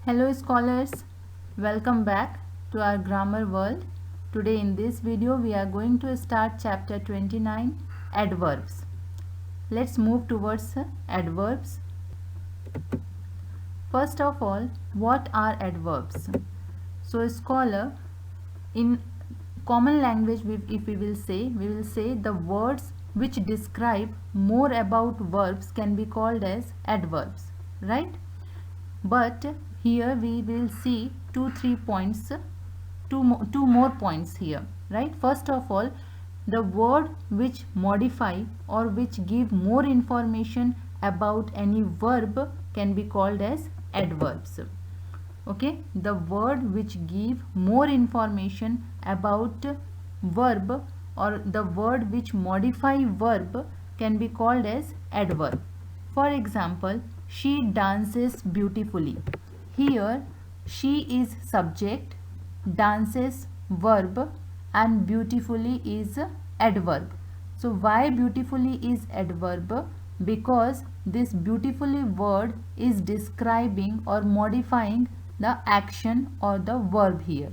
Hello scholars, welcome back to our grammar world. Today in this video we are going to start chapter 29 adverbs. Let's move towards adverbs. First of all, what are adverbs? So scholar, in common language if we will say the words which describe more about verbs can be called as adverbs, right? But here we will see two more points here, right? First of all, the word which modify or which give more information about any verb can be called as adverbs. Okay, the word which give more information about verb or the word which modify verb can be called as adverb. For example, she dances beautifully. Here she is subject, dances verb, and beautifully is adverb. So why beautifully is adverb? Because this beautifully word is describing or modifying the action or the verb here,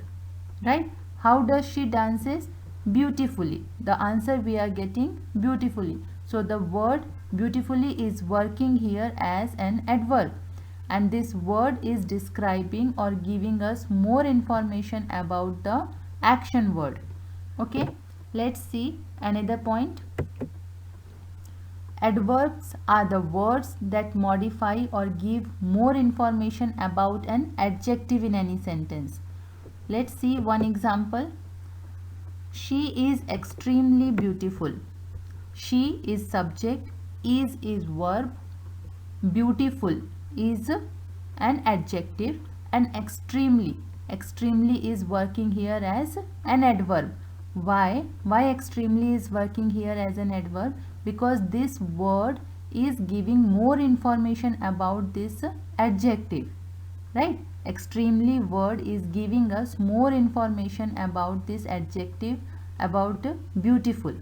right? How does she dances? Beautifully. The answer we are getting beautifully. So the word beautifully is working here as an adverb, and this word is describing or giving us more information about the action word. Okay, let's see another point. Adverbs are the words that modify or give more information about an adjective in any sentence. Let's see one example. She is extremely beautiful. She is subject, is verb, beautiful is an adjective, and extremely is working here as an adverb. Why extremely is working here as an adverb? Because this word is giving more information about this adjective, right? Extremely word is giving us more information about this adjective, about beautiful.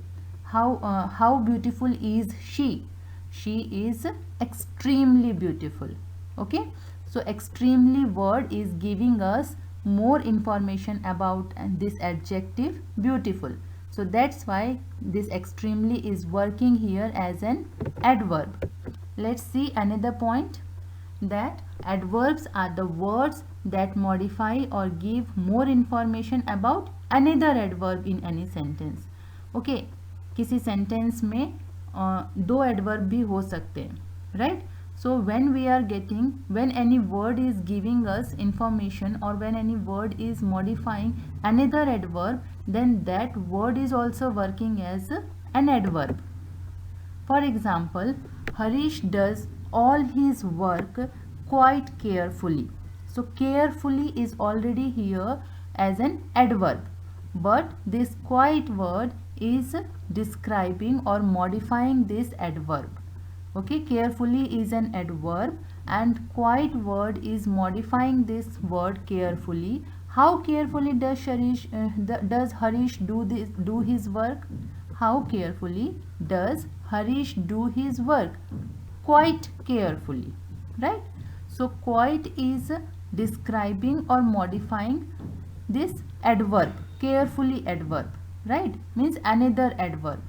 How beautiful is she? She is extremely beautiful. Okay, so extremely word is giving us more information about this adjective beautiful. So that's why this extremely is working here as an adverb. Let's see another point, that adverbs are the words that modify or give more information about another adverb in any sentence. Okay, किसी sentence में दो adverb भी हो सकते हैं, right? So when we are getting, when any word is giving us information or when any word is modifying another adverb, then that word is also working as an adverb. For example, Harish does all his work quite carefully. So carefully is already here as an adverb, but this quite word is describing or modifying this adverb. Okay, carefully is an adverb and quite word is modifying this word carefully. How carefully does Harish do his work? How carefully does Harish do his work? Quite carefully, right? So quite is describing or modifying this adverb, carefully adverb, right? Means another adverb.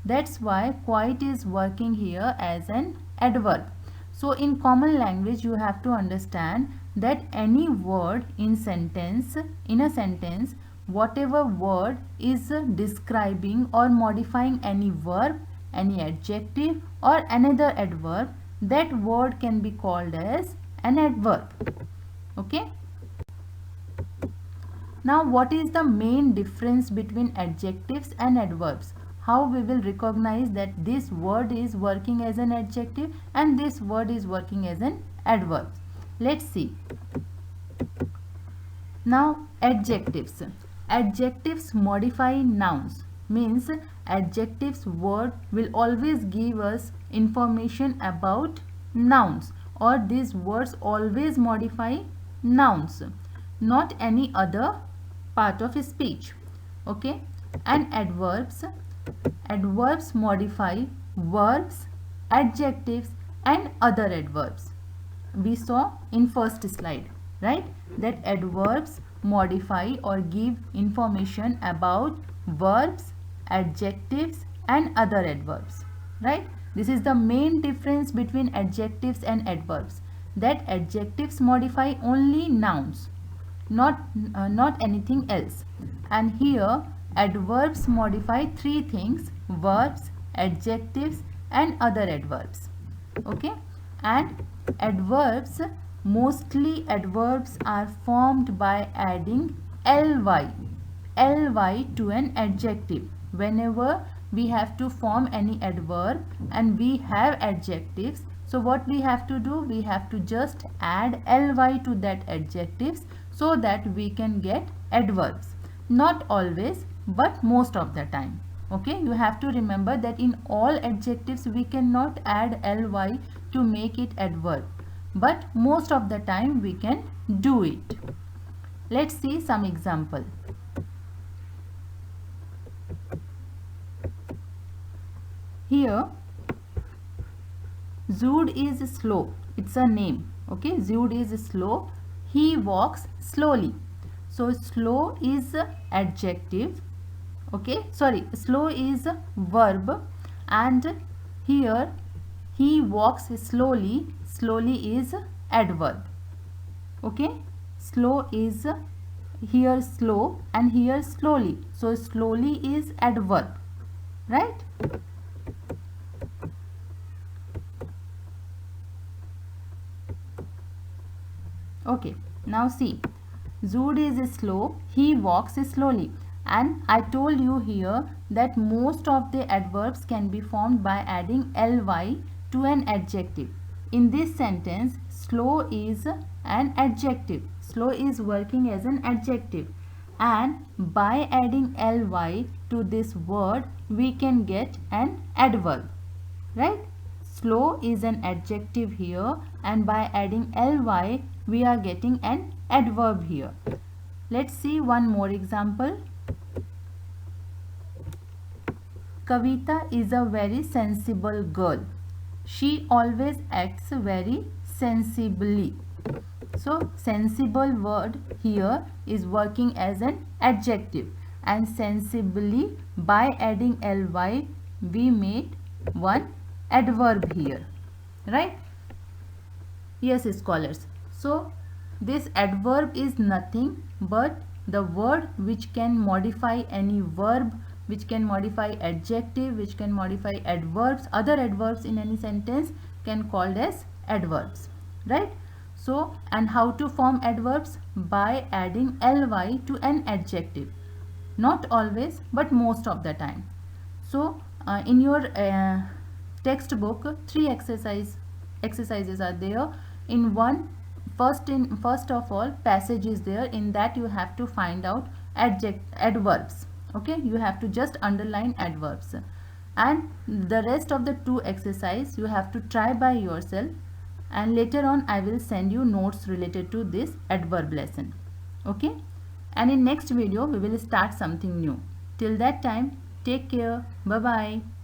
That's why quite is working here as an adverb. So in common language you have to understand that any word in a sentence, whatever word is describing or modifying any verb, any adjective or another adverb, that word can be called as an adverb. Okay. Now what is the main difference between adjectives and adverbs? How we will recognize that this word is working as an adjective and this word is working as an adverb? Let's see. Now adjectives. Adjectives modify nouns. Means adjectives word will always give us information about nouns, or these words always modify nouns, not any other part of speech. Okay, and adverbs modify verbs, adjectives and other adverbs. We saw in first slide, right? That adverbs modify or give information about verbs, adjectives and other adverbs, right? This is the main difference between adjectives and adverbs, that adjectives modify only nouns, not anything else, and here adverbs modify three things: verbs, adjectives and other adverbs. Okay, and adverbs, mostly adverbs are formed by adding ly to an adjective. Whenever we have to form any adverb and we have adjectives, so what we have to do, we have to just add ly to that adjectives so that we can get adverbs. Not always, but most of the time. Okay, you have to remember that in all adjectives we cannot add ly to make it adverb, but most of the time we can do it. Let's see some example. Here Zood is slow, it's a name. Okay, Zood is slow, he walks slowly. So slow is adjective, okay, sorry, slow is verb, and here he walks slowly, slowly is adverb. Okay, slow is here slow and here slowly, so slowly is adverb, right? Okay, now see, Zood is slow, he walks slowly, and I told you here that most of the adverbs can be formed by adding ly to an adjective. In this sentence, slow is an adjective. Slow is working as an adjective, and by adding ly to this word we can get an adverb, right? Slow is an adjective here, and by adding ly we are getting an adverb here. Let's see one more example. Kavita is a very sensible girl. She always acts very sensibly. So sensible word here is working as an adjective, and sensibly, by adding ly we made one adverb here, right? Yes, scholars. So this adverb is nothing but the word which can modify any verb, which can modify adjective, which can modify adverbs, other adverbs in any sentence can called as adverbs, right? So, and how to form adverbs? By adding ly to an adjective. Not always, but most of the time. So in your textbook, three exercises are there. In one, first of all, passage is there. In that you have to find out adverbs. Okay, you have to just underline adverbs, and the rest of the two exercise you have to try by yourself, and later on I will send you notes related to this adverb lesson. Okay, and in next video we will start something new. Till that time, take care. Bye bye.